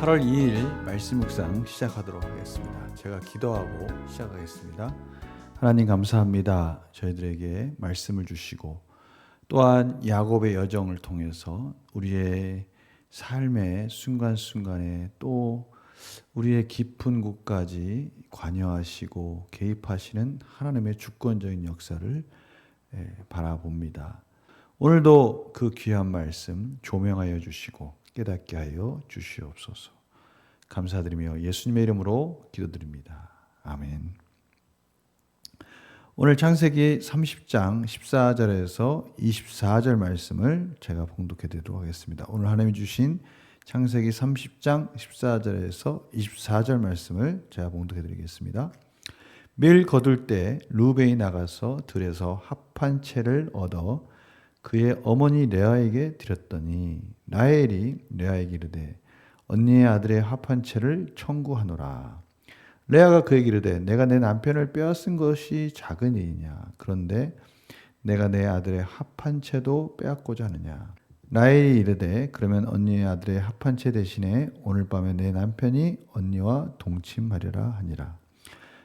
8월 2일 말씀 묵상 시작하도록 하겠습니다. 제가 기도하고 시작하겠습니다. 하나님 감사합니다. 저희들에게 말씀을 주시고 또한 야곱의 여정을 통해서 우리의 삶의 순간순간에 또 우리의 깊은 곳까지 관여하시고 개입하시는 하나님의 주권적인 역사를 바라봅니다. 오늘도 그 귀한 말씀 조명하여 주시고 깨닫게 하여 주시옵소서. 감사드리며 예수님의 이름으로 기도드립니다. 아멘. 오늘 창세기 30장 14절에서 24절 말씀을 제가 봉독해 드리도록 하겠습니다. 오늘 하나님이 주신 창세기 30장 14절에서 24절 말씀을 제가 봉독해 드리겠습니다. 매일 거둘 때 루벤이 나가서 들에서 합한 채를 얻어 그의 어머니 레아에게 드렸더니 라헬이 레아에게 이르되 언니의 아들의 합한 채를 청구하노라. 레아가 그에게 이르되 내가 내 남편을 빼앗은 것이 작은 일이냐. 그런데 내가 내 아들의 합한 채도 빼앗고자 하느냐. 라헬이 이르되 그러면 언니의 아들의 합한 채 대신에 오늘 밤에 내 남편이 언니와 동침하려라 하니라.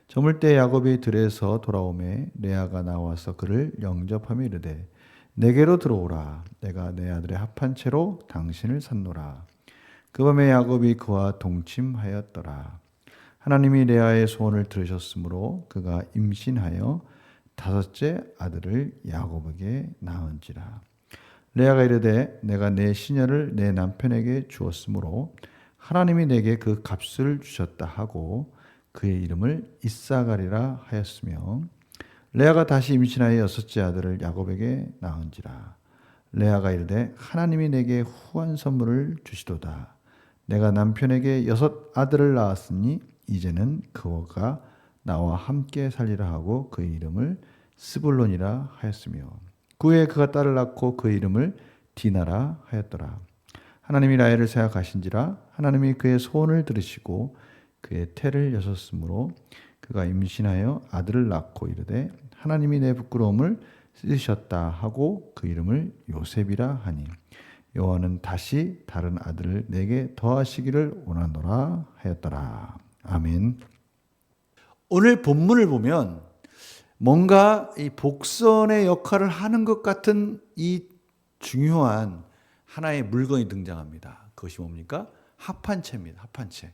저물 때 야곱이 들에서 돌아오매 레아가 나와서 그를 영접하며 이르되 내게로 들어오라. 내가 내 아들의 합한 채로 당신을 샀노라. 그 밤에 야곱이 그와 동침하였더라. 하나님이 레아의 소원을 들으셨으므로 그가 임신하여 다섯째 아들을 야곱에게 낳은지라. 레아가 이르되 내가 내 시녀를 내 남편에게 주었으므로 하나님이 내게 그 값을 주셨다 하고 그의 이름을 이사가리라 하였으며 레아가 다시 임신하여 여섯째 아들을 야곱에게 낳은지라. 레아가 이르되 하나님이 내게 후한 선물을 주시도다. 내가 남편에게 여섯 아들을 낳았으니 이제는 그가 나와 함께 살리라 하고 그의 이름을 스불론이라 하였으며 그 후에 그가 딸을 낳고 그의 이름을 디나라 하였더라. 하나님이 라헬을 생각하신지라. 하나님이 그의 소원을 들으시고 그의 태를 여셨으므로 그가 임신하여 아들을 낳고 이르되 하나님이 내 부끄러움을 씻으셨다 하고 그 이름을 요셉이라 하니 여호와는 다시 다른 아들을 내게 더하시기를 원하노라 하였더라. 아멘. 오늘 본문을 보면 뭔가 이 복선의 역할을 하는 것 같은 이 중요한 하나의 물건이 등장합니다. 그것이 뭡니까? 합한채입니다. 합한채.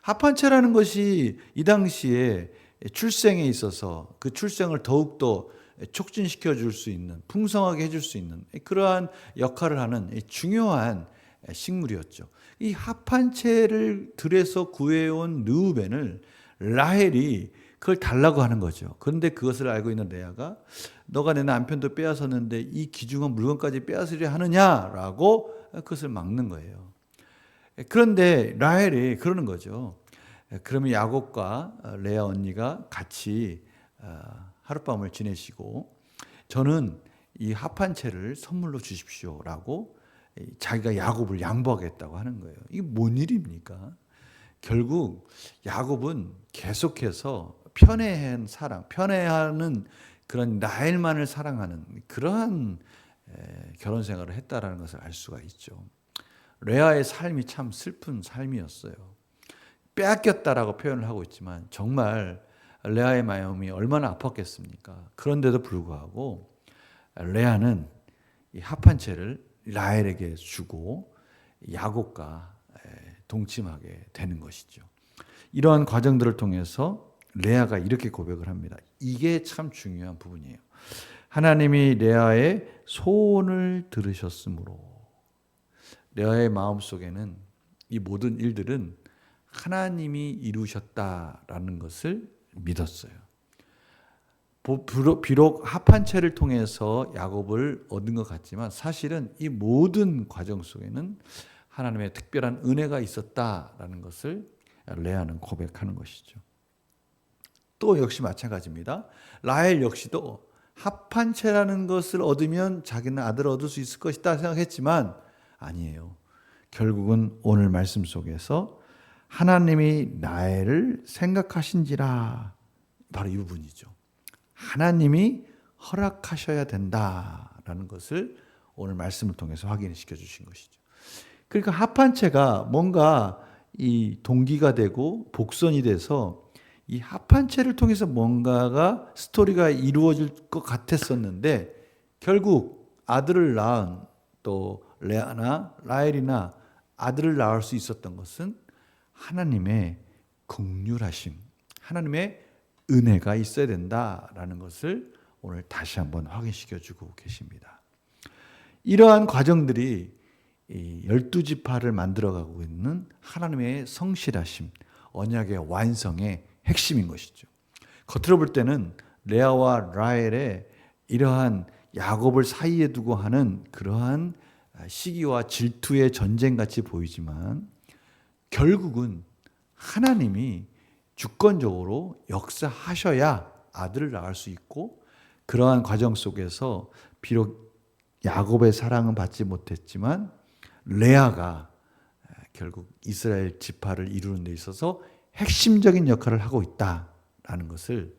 합한채라는 것이 이 당시에 출생에 있어서 그 출생을 더욱더 촉진시켜 줄 수 있는, 풍성하게 해줄 수 있는 그러한 역할을 하는 중요한 식물이었죠. 이 합한채를 들에서 구해온 르우벤을 라헬이 그걸 달라고 하는 거죠. 그런데 그것을 알고 있는 레아가 너가 내 남편도 빼앗았는데 이 귀중한 물건까지 빼앗으려 하느냐라고 그것을 막는 거예요. 그런데 라헬이 그러는 거죠. 그러면 야곱과 레아 언니가 같이 하룻밤을 지내시고 저는 이 합한 채를 선물로 주십시오라고 자기가 야곱을 양보하겠다고 하는 거예요. 이게 뭔 일입니까? 결국 야곱은 계속해서 편애한 사랑, 편애하는 그런 라헬만을 사랑하는 그러한 결혼 생활을 했다라는 것을 알 수가 있죠. 레아의 삶이 참 슬픈 삶이었어요. 빼앗겼다라고 표현을 하고 있지만 정말 레아의 마음이 얼마나 아팠겠습니까? 그런데도 불구하고 레아는 이 합한 채를 라헬에게 주고 야곱과 동침하게 되는 것이죠. 이러한 과정들을 통해서 레아가 이렇게 고백을 합니다. 이게 참 중요한 부분이에요. 하나님이 레아의 소원을 들으셨으므로 레아의 마음속에는 이 모든 일들은 하나님이 이루셨다라는 것을 믿었어요. 비록 합한 채를 통해서 야곱을 얻은 것 같지만 사실은 이 모든 과정 속에는 하나님의 특별한 은혜가 있었다라는 것을 레아는 고백하는 것이죠. 또 역시 마찬가지입니다. 라헬 역시도 합한 채라는 것을 얻으면 자기는 아들을 얻을 수 있을 것이다 생각했지만 아니에요. 결국은 오늘 말씀 속에서 하나님이 라헬을 생각하신지라 바로 이 부분이죠. 하나님이 허락하셔야 된다라는 것을 오늘 말씀을 통해서 확인시켜 주신 것이죠. 그러니까 합한 채가 뭔가 이 동기가 되고 복선이 돼서 이 합한체를 통해서 뭔가가 스토리가 이루어질 것 같았었는데 결국 아들을 낳은 또 레아나 라헬이나 아들을 낳을 수 있었던 것은 하나님의 긍휼하심, 하나님의 은혜가 있어야 된다라는 것을 오늘 다시 한번 확인시켜 주고 계십니다. 이러한 과정들이 12지파를 만들어가고 있는 하나님의 성실하심, 언약의 완성의 핵심인 것이죠. 겉으로 볼 때는 레아와 라헬의 이러한 야곱을 사이에 두고 하는 그러한 시기와 질투의 전쟁같이 보이지만 결국은 하나님이 주권적으로 역사하셔야 아들을 낳을 수 있고 그러한 과정 속에서 비록 야곱의 사랑은 받지 못했지만 레아가 결국 이스라엘 지파를 이루는 데 있어서 핵심적인 역할을 하고 있다라는 것을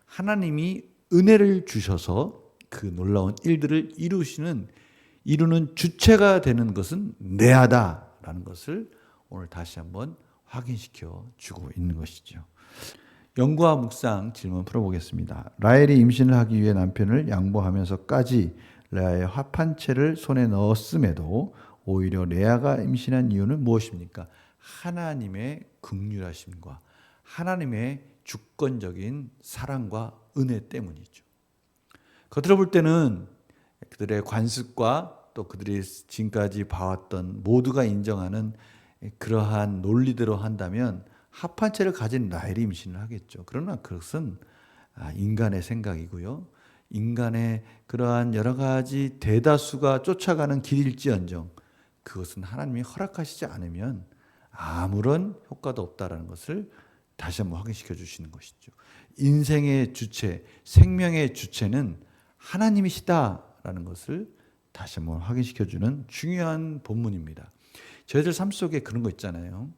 하나님이 은혜를 주셔서 그 놀라운 일들을 이루는 주체가 되는 것은 레아다라는 것을 오늘 다시 한번 확인시켜 주고 있는 것이죠. 연구와 묵상 질문 풀어보겠습니다. 라헬이 임신을 하기 위해 남편을 양보하면서까지 레아의 합한체를 손에 넣었음에도 오히려 레아가 임신한 이유는 무엇입니까? 하나님의 긍휼하심과 하나님의 주권적인 사랑과 은혜 때문이죠. 겉으로 볼 때는 그들의 관습과 또 그들이 지금까지 봐왔던 모두가 인정하는 그러한 논리대로 한다면 합한체를 가진 라헬이 임신을 하겠죠. 그러나 그것은 인간의 생각이고요. 인간의 그러한 여러 가지 대다수가 쫓아가는 길일지언정 그것은 하나님이 허락하시지 않으면 아무런 효과도 없다라는 것을 다시 한번 확인시켜 주시는 것이죠. 인생의 주체, 생명의 주체는 하나님이시다라는 것을 다시 한번 확인시켜 주는 중요한 본문입니다. 저희들 삶 속에 그런 거 있잖아요.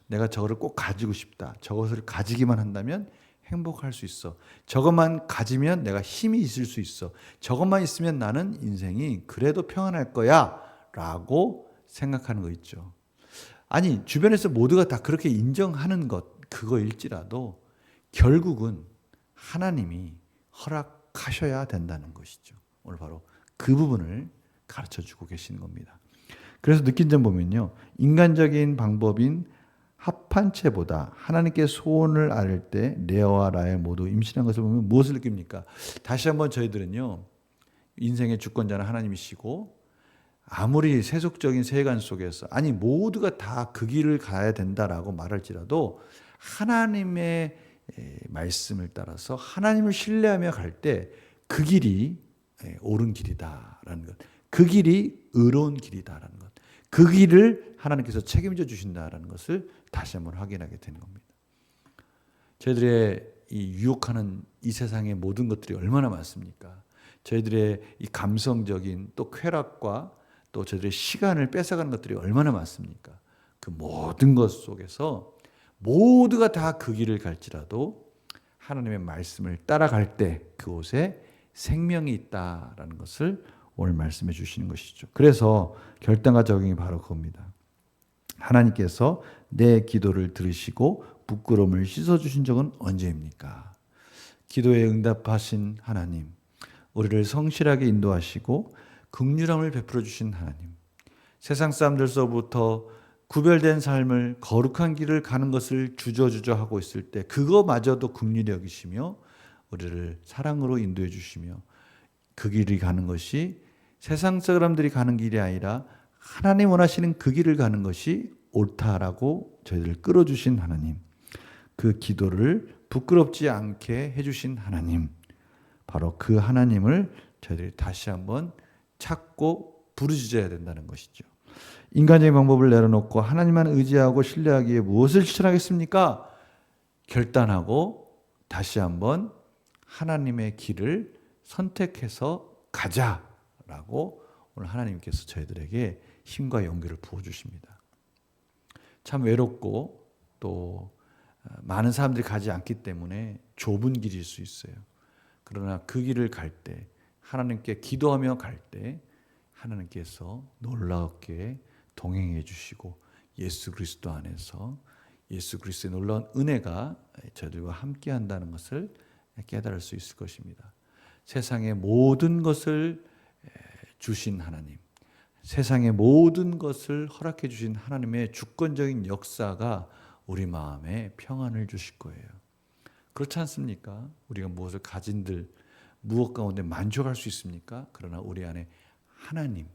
내가 저거를 꼭 가지고 싶다. 저것을 가지기만 한다면 행복할 수 있어. 저것만 가지면 내가 힘이 있을 수 있어. 저것만 있으면 나는 인생이 그래도 평안할 거야 라고 생각하는 거 있죠. 아니 주변에서 모두가 다 그렇게 인정하는 것 그거일지라도 결국은 하나님이 허락하셔야 된다는 것이죠. 오늘 바로 그 부분을 가르쳐주고 계시는 겁니다. 그래서 느낀 점 보면요. 인간적인 방법인 합한체보다 하나님께 소원을 아뢰 때 레아와 라헬 모두 임신한 것을 보면 무엇을 느낍니까? 다시 한번 저희들은요. 인생의 주권자는 하나님이시고 아무리 세속적인 세계관 속에서 아니 모두가 다 그 길을 가야 된다라고 말할지라도 하나님의 말씀을 따라서 하나님을 신뢰하며 갈 때 그 길이 옳은 길이다라는 것, 그 길이 의로운 길이다라는 것, 그 길을 하나님께서 책임져 주신다라는 것을 다시 한번 확인하게 되는 겁니다. 저희들의 이 유혹하는 이 세상의 모든 것들이 얼마나 많습니까? 저희들의 이 감성적인 또 쾌락과 또 저희들의 시간을 뺏어가는 것들이 얼마나 많습니까? 그 모든 것 속에서 모두가 다 그 길을 갈지라도 하나님의 말씀을 따라갈 때 그곳에 생명이 있다라는 것을 오늘 말씀해 주시는 것이죠. 그래서 결단과 적용이 바로 그겁니다. 하나님께서 내 기도를 들으시고 부끄러움을 씻어주신 적은 언제입니까? 기도에 응답하신 하나님, 우리를 성실하게 인도하시고 긍휼함을 베풀어 주신 하나님, 세상 사람들로부터 구별된 삶을 거룩한 길을 가는 것을 주저주저 하고 있을 때 그거마저도 긍휼히 여기시며 우리를 사랑으로 인도해 주시며 그 길이 가는 것이 세상 사람들이 가는 길이 아니라 하나님 원하시는 그 길을 가는 것이 옳다라고 저희들을 끌어주신 하나님, 그 기도를 부끄럽지 않게 해주신 하나님, 바로 그 하나님을 저희들이 다시 한번 찾고 부르짖어야 된다는 것이죠. 인간적인 방법을 내려놓고 하나님만 의지하고 신뢰하기에 무엇을 추천하겠습니까? 결단하고 다시 한번 하나님의 길을 선택해서 가자라고 오늘 하나님께서 저희들에게 힘과 용기를 부어주십니다. 참 외롭고 또 많은 사람들이 가지 않기 때문에 좁은 길일 수 있어요. 그러나 그 길을 갈 때 하나님께 기도하며 갈 때 하나님께서 놀랍게 동행해 주시고 예수 그리스도 안에서 예수 그리스도의 놀라운 은혜가 저들과 함께 한다는 것을 깨달을 수 있을 것입니다. 세상의 모든 것을 주신 하나님, 세상의 모든 것을 허락해 주신 하나님의 주권적인 역사가 우리 마음에 평안을 주실 거예요. 그렇지 않습니까? 우리가 무엇을 가진들 무엇 가운데 만족할 수 있습니까? 그러나 우리 안에 하나님,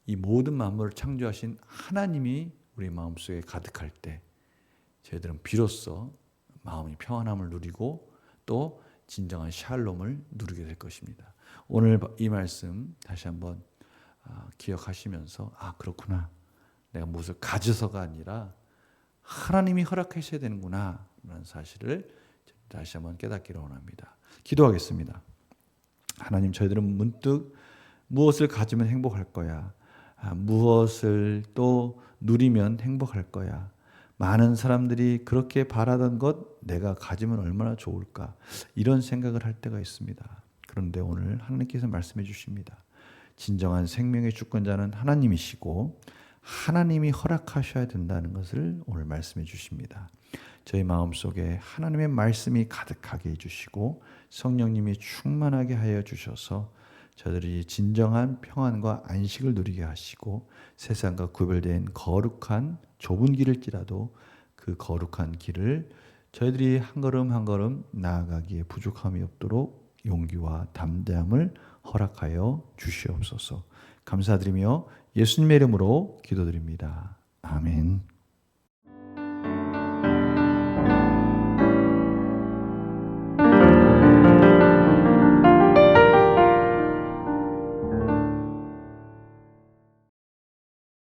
이 모든 만물을 창조하신 하나님이 우리 마음속에 가득할 때 저희들은 비로소 마음이 평안함을 누리고 또 진정한 샬롬을 누리게 될 것입니다. 오늘 이 말씀 다시 한번 기억하시면서 그렇구나. 내가 무엇을 가져서가 아니라 하나님이 허락하셔야 되는구나 라는 사실을 다시 한번 깨닫기를 원합니다. 기도하겠습니다. 하나님, 저희들은 문득 무엇을 가지면 행복할 거야. 무엇을 또 누리면 행복할 거야. 많은 사람들이 그렇게 바라던 것 내가 가지면 얼마나 좋을까. 이런 생각을 할 때가 있습니다. 그런데 오늘 하나님께서 말씀해 주십니다. 진정한 생명의 주권자는 하나님이시고 하나님이 허락하셔야 된다는 것을 오늘 말씀해 주십니다. 저희 마음속에 하나님의 말씀이 가득하게 해주시고 성령님이 충만하게 하여 주셔서 저들이 진정한 평안과 안식을 누리게 하시고 세상과 구별된 거룩한 좁은 길일지라도 그 거룩한 길을 저희들이 한 걸음 한 걸음 나아가기에 부족함이 없도록 용기와 담대함을 허락하여 주시옵소서. 감사드리며 예수님의 이름으로 기도드립니다. 아멘.